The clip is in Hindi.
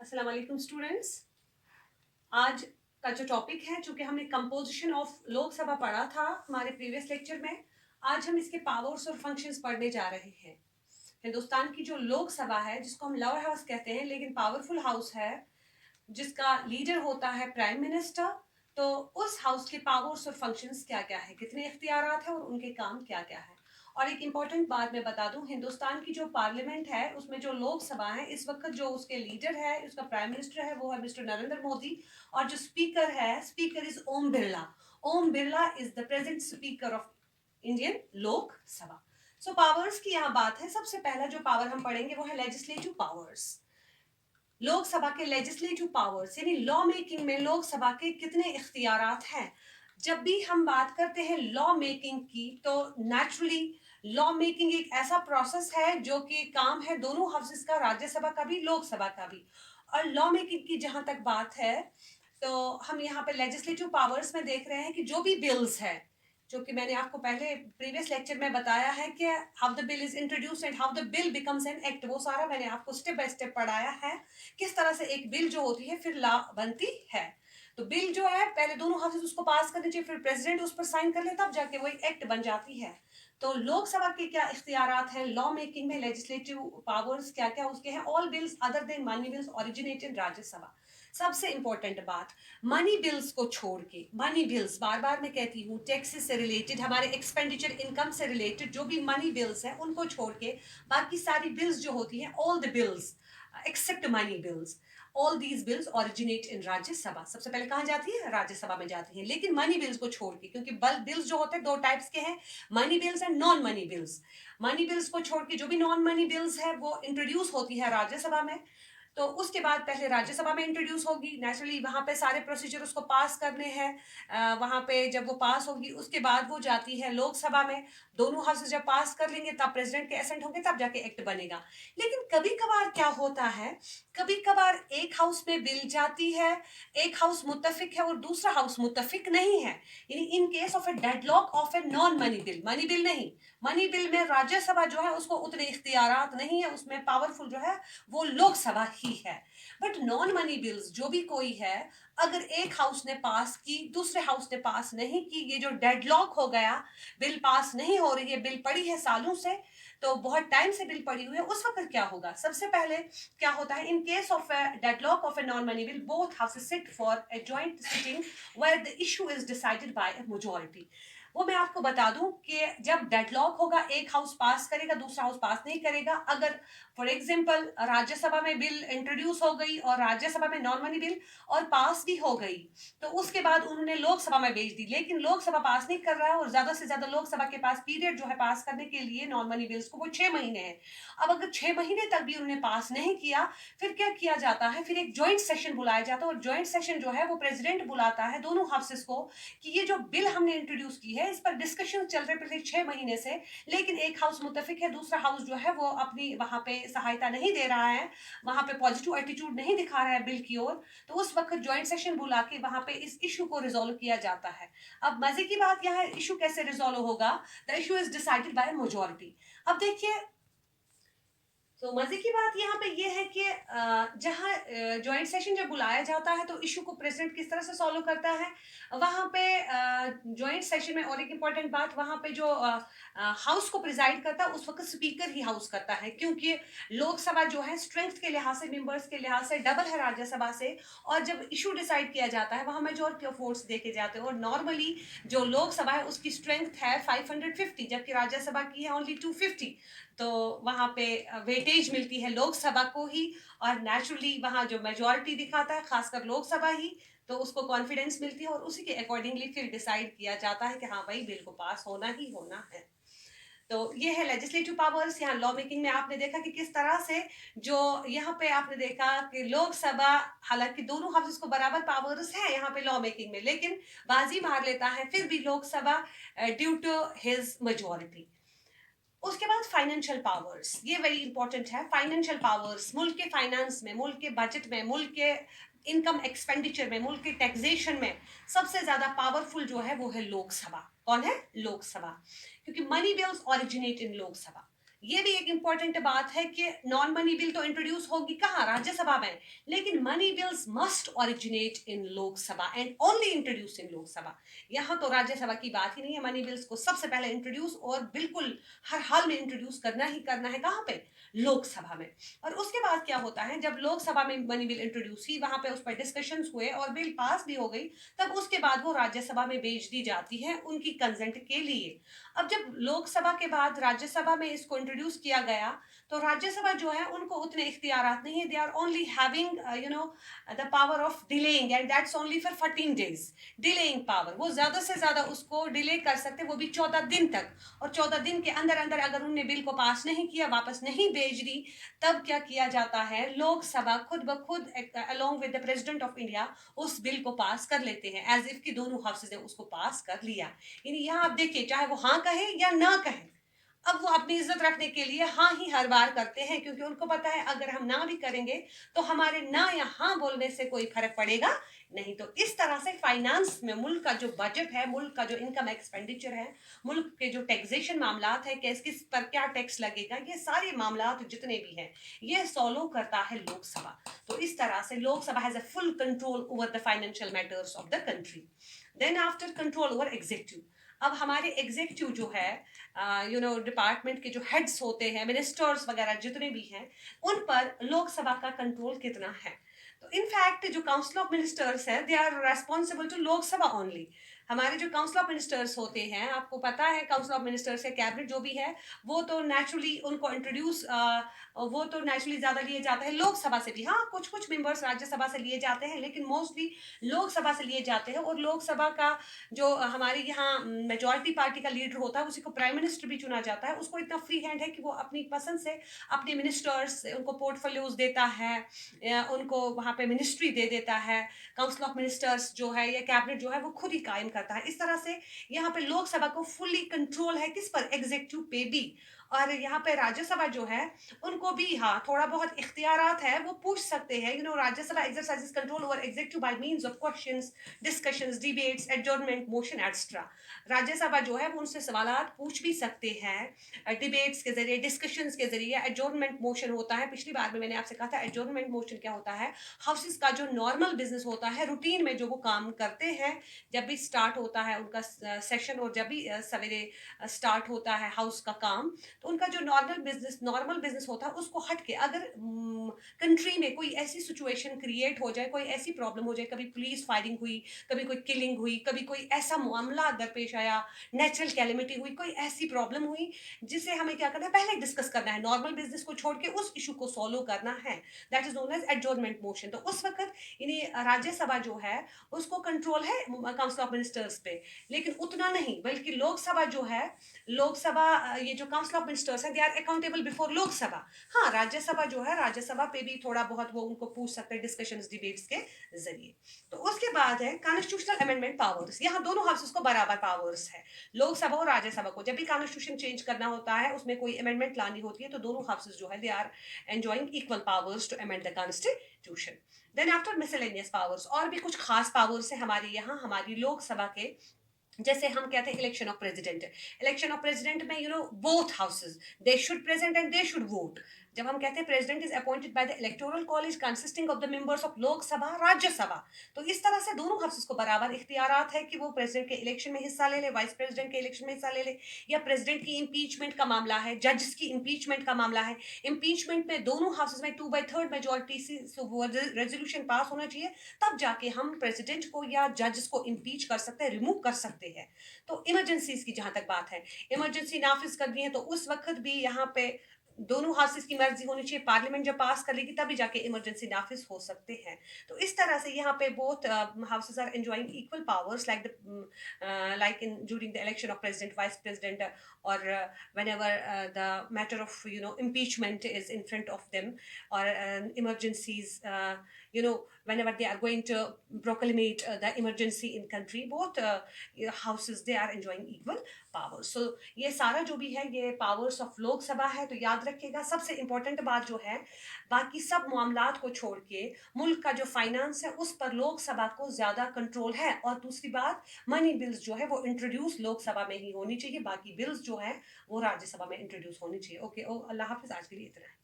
अस्सलाम वालेकुम स्टूडेंट्स। आज का जो टॉपिक है, चूंकि हमने कंपोजिशन ऑफ लोकसभा पढ़ा था हमारे प्रीवियस लेक्चर में, आज हम इसके पावर्स और फंक्शंस पढ़ने जा रहे हैं। हिंदुस्तान की जो लोकसभा है, जिसको हम लोअर हाउस कहते हैं लेकिन पावरफुल हाउस है, जिसका लीडर होता है प्राइम मिनिस्टर, तो उस हाउस के पावर्स और फंक्शंस क्या क्या है, कितने इख्तियारात हैं और उनके काम क्या क्या है। और एक इम्पॉर्टेंट बात मैं बता दूं, हिंदुस्तान की जो पार्लियामेंट है उसमें जो लोकसभा है, इस वक्त जो उसके लीडर है, उसका प्राइम मिनिस्टर है, वो है मिस्टर नरेंद्र मोदी। और जो स्पीकर है, speaker is Om Birla. Om Birla is the present speaker of Indian Lok Sabha. So powers की यहाँ बात है। सबसे पहला जो पावर हम पढ़ेंगे वो है लेजिस्लेटिव पावर्स। लोकसभा के लेजिस्लेटिव पावर्स यानी लॉ मेकिंग में लोकसभा के कितने इख्तियारात हैं। जब भी हम बात करते हैं लॉ मेकिंग की, तो नेचुरली लॉ मेकिंग एक ऐसा प्रोसेस है जो कि काम है दोनों हाउसेस का, राज्यसभा का भी लोकसभा का भी। और लॉ मेकिंग की जहां तक बात है, तो हम यहाँ पे लेजिस्लेटिव पावर्स में देख रहे हैं कि जो भी बिल्स है, जो कि मैंने आपको पहले प्रीवियस लेक्चर में बताया है कि how the bill is introduced and how the bill becomes an act, वो सारा मैंने आपको स्टेप बाय स्टेप पढ़ाया है, किस तरह से एक बिल जो होती है फिर लॉ बनती है। तो बिल जो है पहले दोनों हाउसेस उसको पास करनी चाहिए, फिर प्रेसिडेंट उस पर साइन कर ले, तब जाके वो एक एक्ट बन जाती है। तो लोकसभा के क्या इख्तियारात हैं लॉ मेकिंग में, लेजिस्लेटिव पावर्स क्या क्या उसके हैं। All bills other than money bills originate in Rajya Sabha. सबसे इंपॉर्टेंट बात, मनी बिल्स को छोड़ के, मनी बिल्स बार बार मैं कहती हूँ, टैक्सेस से रिलेटेड, हमारे एक्सपेंडिचर इनकम से रिलेटेड जो भी मनी बिल्स हैं उनको छोड़ के बाकी सारी बिल्स जो होती हैं, all the bills except money bills, all these bills originate in Rajya Sabha. सबसे पहले कहाँ जाती है? राज्यसभा में जाती है। लेकिन मनी बिल्स को छोड़ के, क्योंकि बिल्स जो होते हैं दो टाइप्स के हैं, money bills and non money bills. Money bills को छोड़ के जो भी नॉन मनी बिल्स है वो इंट्रोड्यूस होती है राज्यसभा में। तो उसके बाद पहले राज्यसभा में इंट्रोड्यूस होगी, नेचुरली वहां पे सारे प्रोसीजर उसको पास करने हैं। वहां पे जब वो पास होगी उसके बाद वो जाती है लोकसभा में। दोनों हाउसेस जब पास कर लेंगे तब प्रेसिडेंट के एसेंट होंगे, तब जाके एक्ट बनेगा। लेकिन कभी कभार क्या होता है, कभी कभार एक हाउस में बिल जाती है, एक हाउस मुत्तफिक है और दूसरा हाउस मुत्तफिक नहीं है। यानी इन case of a deadlock of a non money bill, money bill नहीं, मनी बिल में राज्यसभा जो है उसको उतने इख्तियारात नहीं है, उसमें पावरफुल जो है वो लोकसभा ही है। बट नॉन मनी बिल्स जो भी कोई है, अगर एक हाउस ने पास की, दूसरे हाउस ने पास नहीं की, ये जो डेडलॉक हो गया, बिल पास नहीं हो रही है, बिल पड़ी है सालों से, तो बहुत टाइम से बिल पड़ी हुई है, उस वक्त क्या होगा? सबसे पहले क्या होता है, in case of a deadlock of a non money bill, both houses sit for a joint sitting where the issue is decided by a majority. वो मैं आपको बता दूं कि जब डेडलॉक होगा, एक हाउस पास करेगा, दूसरा हाउस पास नहीं करेगा। अगर फॉर एग्जाम्पल राज्यसभा में बिल इंट्रोड्यूस हो गई और राज्यसभा में नॉन मनी बिल और पास भी हो गई, तो उसके बाद उन्होंने लोकसभा में भेज दी, लेकिन लोकसभा पास नहीं कर रहा है और ज्यादा से ज्यादा लोकसभा के पास पीरियड जो है पास करने के लिए नॉन मनी बिल्स को, वो 6 महीने है। अब अगर 6 महीने तक भी उन्होंने पास नहीं किया, फिर क्या किया जाता है, फिर एक ज्वाइंट सेशन बुलाया जाता है। और ज्वाइंट सेशन जो है वो प्रेसिडेंट बुलाता है दोनों हाउसेस को कि ये जो बिल हमने इंट्रोड्यूस की है इस पर डिस्कशन चल रहे पिछले 6 महीने से, लेकिन एक हाउस मुतफिक है, दूसरा हाउस जो है वो अपनी वहां पे सहायता नहीं दे रहा है, वहां पे पॉजिटिव एटीट्यूड नहीं दिखा रहा है बिल की ओर। तो उस वक्त ज्वाइंट सेशन बुला के वहां पे इस इशू को रिजोल्व किया जाता है। अब मजे की बात यह है, इशू कैसे रिजोल्व होगा? The issue is decided by majority. अब देखिए, तो मजे की बात यहाँ पे ये है कि जहाँ ज्वाइंट सेशन जब बुलाया जाता है तो इशू को प्रेसिडेंट किस तरह से सॉल्व करता है, वहां पे ज्वाइंट सेशन में। और एक इम्पॉर्टेंट बात, वहां पे जो हाउस को प्रिजाइड करता है उस वक्त स्पीकर ही हाउस करता है, क्योंकि लोकसभा जो है स्ट्रेंथ के लिहाज से, मेंबर्स के लिहाज से डबल है राज्यसभा से। और जब इशू डिसाइड किया जाता है वहां मेजोरिटी ऑफ वोट्स देखे जाते हैं, और नॉर्मली जो लोकसभा है उसकी स्ट्रेंथ है 550, जबकि राज्यसभा की है ओनली 250। तो वहां पे वेटेज मिलती है लोकसभा को ही, और नेचुरली वहां जो मेजोरिटी दिखाता है खासकर लोकसभा ही, तो उसको कॉन्फिडेंस मिलती है और उसी के अकॉर्डिंगली फिर डिसाइड किया जाता है कि हाँ भाई बिल को पास होना ही होना है। तो ये है लेजिस्लेटिव पावर्स। यहाँ लॉ मेकिंग में आपने देखा कि किस तरह से, जो यहाँ पे आपने देखा कि लोकसभा, हालांकि दोनों हाउसेस को बराबर पावर्स है यहाँ पे लॉ मेकिंग में, लेकिन बाजी मार लेता है फिर भी Lok Sabha due to his majority. उसके बाद फाइनेंशियल पावर्स, ये वेरी इंपॉर्टेंट है। फाइनेंशियल पावर्स, मुल्क के फाइनेंस में, मुल्क के बजट में, मुल्क के इनकम एक्सपेंडिचर में, मुल्क के टैक्सेशन में सबसे ज्यादा पावरफुल जो है वो है लोकसभा। कौन है? लोकसभा। क्योंकि मनी बिल्स ओरिजिनेट इन लोकसभा। ये भी एक इम्पॉर्टेंट बात है कि नॉन मनी बिल तो इंट्रोड्यूस होगी कहाँ, राज्यसभा में, लेकिन money bills must originate in Lok Sabha and only introduce इन लोकसभा। यहाँ तो राज्यसभा की बात ही नहीं है, मनी बिल्स को सबसे पहले इंट्रोड्यूस और बिल्कुल हर हाल में इंट्रोड्यूस करना ही करना है, कहाँ पे, लोकसभा में। और उसके बाद क्या होता है, जब लोकसभा में मनी बिल इंट्रोड्यूस हुई, वहां पे उस पर डिस्कशंस हुए और बिल पास भी हो गई, तब उसके बाद वो राज्यसभा में भेज दी जाती है उनकी कंसेंट के लिए। अब जब लोकसभा के बाद राज्यसभा में इसको इंट्रोड्यूस किया गया, तो राज्यसभा जो है उनको उतने इख्तियारात नहीं है, they are only having the power of delaying and that's only for 14 days, delaying power. वो ज्यादा से ज्यादा उसको डिले कर सकते, वो भी 14 दिन तक। और 14 दिन के अंदर अंदर अगर उन्होंने बिल को पास नहीं किया, वापस नहीं भेज दी, तब क्या किया जाता है, लोकसभा खुद ब खुद along with the president of India उस बिल को पास कर लेते हैं, एज इफ कि दोनों हाउसेज ने उसको पास कर लिया। यानी यहाँ आप देखिए, चाहे वो हाँ कहे या ना कहे, अब वो अपनी इज्जत रखने के लिए हाँ ही हर बार करते हैं, क्योंकि उनको पता है अगर हम ना भी करेंगे तो हमारे ना या हाँ बोलने से कोई फर्क पड़ेगा नहीं। तो इस तरह से फाइनेंस में मुल्क का जो बजट है, मुल्क का जो इनकम एक्सपेंडिचर है, मुल्क के जो टैक्सेशन मामलात है, किस किस पर क्या टैक्स लगेगा, ये सारे मामलात जितने भी हैं, ये सॉल्व करता है लोकसभा। तो इस तरह से Lok Sabha has a full control over the financial matters of the country. Then after control over executive. अब हमारे एग्जीक्यूटिव जो है, डिपार्टमेंट के जो हेड्स होते हैं, मिनिस्टर्स वगैरह जितने भी हैं, उन पर लोकसभा का कंट्रोल कितना है। तो इनफैक्ट जो काउंसिल ऑफ मिनिस्टर्स है, they are responsible to Lok Sabha only. हमारे जो काउंसिल ऑफ मिनिस्टर्स होते हैं, आपको पता है काउंसिल ऑफ मिनिस्टर्स है, कैबिनेट जो भी है, वो तो नेचुरली उनको इंट्रोड्यूस, वो तो नेचुरली ज्यादा लिए जाते हैं लोकसभा से भी। हाँ, कुछ कुछ मेंबर्स राज्यसभा से लिए जाते हैं, लेकिन मोस्टली लोकसभा से लिए जाते हैं। और लोकसभा का जो हमारे यहाँ मेजॉरिटी पार्टी का लीडर होता है, उसी को प्राइम मिनिस्टर भी चुना जाता है। उसको इतना फ्री हैंड है कि वो अपनी पसंद से अपने मिनिस्टर्स, उनको पोर्टफोलियोज देता है, उनको वहाँ पे मिनिस्ट्री दे देता है। काउंसिल ऑफ मिनिस्टर्स जो है या कैबिनेट जो है वो खुद ही कायम करता है। इस तरह से यहाँ पे लोकसभा को फुल्ली कंट्रोल है, किस पर, एग्जीक्यूटिव पे भी। और यहाँ पे राज्यसभा जो है उनको भी हाँ थोड़ा बहुत इख्तियारात है, वो पूछ सकते हैं। Rajya Sabha exercises control over executive by means of questions, discussions, debates, adjournment, motion extra. Rajya Sabha जो है वो उनसे सवालात पूछ भी सकते हैं डिबेट्स के जरिए, डिस्कशंस के जरिए। एडजर्नमेंट मोशन होता है, पिछली बार में मैंने आपसे कहा था एडजर्नमेंट मोशन क्या होता है, हाउसेस का जो नॉर्मल बिजनेस होता है, रूटीन में जो वो काम करते हैं, जब भी स्टार्ट होता है उनका सेशन, और जब भी सवेरे स्टार्ट होता है हाउस का काम, तो उनका जो नॉर्मल बिजनेस होता है, उसको हट के अगर कंट्री में कोई ऐसी सिचुएशन क्रिएट हो जाए, कोई ऐसी प्रॉब्लम हो जाए, कभी पुलिस फायरिंग हुई, कभी कोई किलिंग हुई, कभी कोई ऐसा मामला दरपेश आया, नेचुरल कैलेमिटी हुई, कोई ऐसी प्रॉब्लम हुई जिसे हमें क्या करना है, पहले डिस्कस करना है, नॉर्मल बिजनेस को छोड़ के उस इशू को सॉल्व करना है, that is known as adjournment motion. तो उस वक्त यानी राज्यसभा जो है उसको कंट्रोल है काउंसिल ऑफ मिनिस्टर्स पे, लेकिन उतना नहीं, बल्कि लोकसभा जो है, लोकसभा ये जो काउंसिल ऑफ मिनिस्टर्स है, they are accountable before Lok Sabha. हाँ, राज्यसभा जो है, राज्यसभा पे भी थोड़ा बहुत वो उनको पूछ सकते हैं डिस्कशंस, डिबेट्स के जरिए। तो उसके बाद है कॉन्स्टिट्यूशनल अमेंडमेंट पावर्स। यहाँ दोनों हाउसेस को बराबर पावर्स है, लोकसभा और राज्यसभा को। जब भी कॉन्स्टिट्यूशन चेंज करना होता है, उसमें कोई अमेंडमेंट लानी होती है, तो दोनों हाउसेस जो है they are enjoying equal powers to amend the constitution. Then after miscellaneous powers, और भी कुछ खास पावर्स है हमारे यहाँ, हमारी लोकसभा के। जैसे हम कहते हैं election of president, election of president में both houses they should present and they should vote. जब हम कहते हैं president is appointed by the electoral college consisting of the members of Lok Sabha, Rajya Sabha, तो इस तरह से दोनों हाउसेस को बराबर इख्तियारात है कि वो प्रेसिडेंट के इलेक्शन में हिस्सा ले ले, वाइस प्रेसिडेंट के इलेक्शन में हिस्सा ले ले, या प्रेसिडेंट की इम्पीचमेंट का मामला है, जजेस की इम्पीचमेंट का मामला है। इम्पीचमेंट में दोनों हाउसेस में 2/3 मेजोरिटी से रेजोल्यूशन पास होना चाहिए, तब जाके हम प्रेसिडेंट को या जजेस को इम्पीच कर सकते हैं, रिमूव कर सकते हैं। तो इमरजेंसीज की जहां तक बात है, इमरजेंसी नाफिज करनी है, तो उस वक्त भी यहाँ पे दोनों हाउसेस की मर्जी होनी चाहिए, पार्लियामेंट जब पास कर लेगी तभी जाके इमरजेंसी नाफिज हो सकते हैं। तो इस तरह से यहाँ पे both houses are enjoying equal powers, like in during the election of president, vice president, और whenever the matter of impeachment is in front of them, or emergencies, whenever they are going to proclamate the emergency in country, both houses they are enjoying equal powers. So ये सारा जो भी है ये powers of लोक सभा है. तो याद रखिएगा सबसे important बात जो है, बाकी सब मामलात को छोड़ के मुल्क का जो फाइनेंस है उस पर लोकसभा को ज्यादा कंट्रोल है. और दूसरी बात, मनी बिल्स जो है वो इंट्रोड्यूस लोकसभा में ही होनी चाहिए, बाकी बिल्स जो है वो राज्यसभा में इंट्रोड्यूस होनी चाहिए. ओके, अल्लाह हाफिज, आज के लिए इतना है.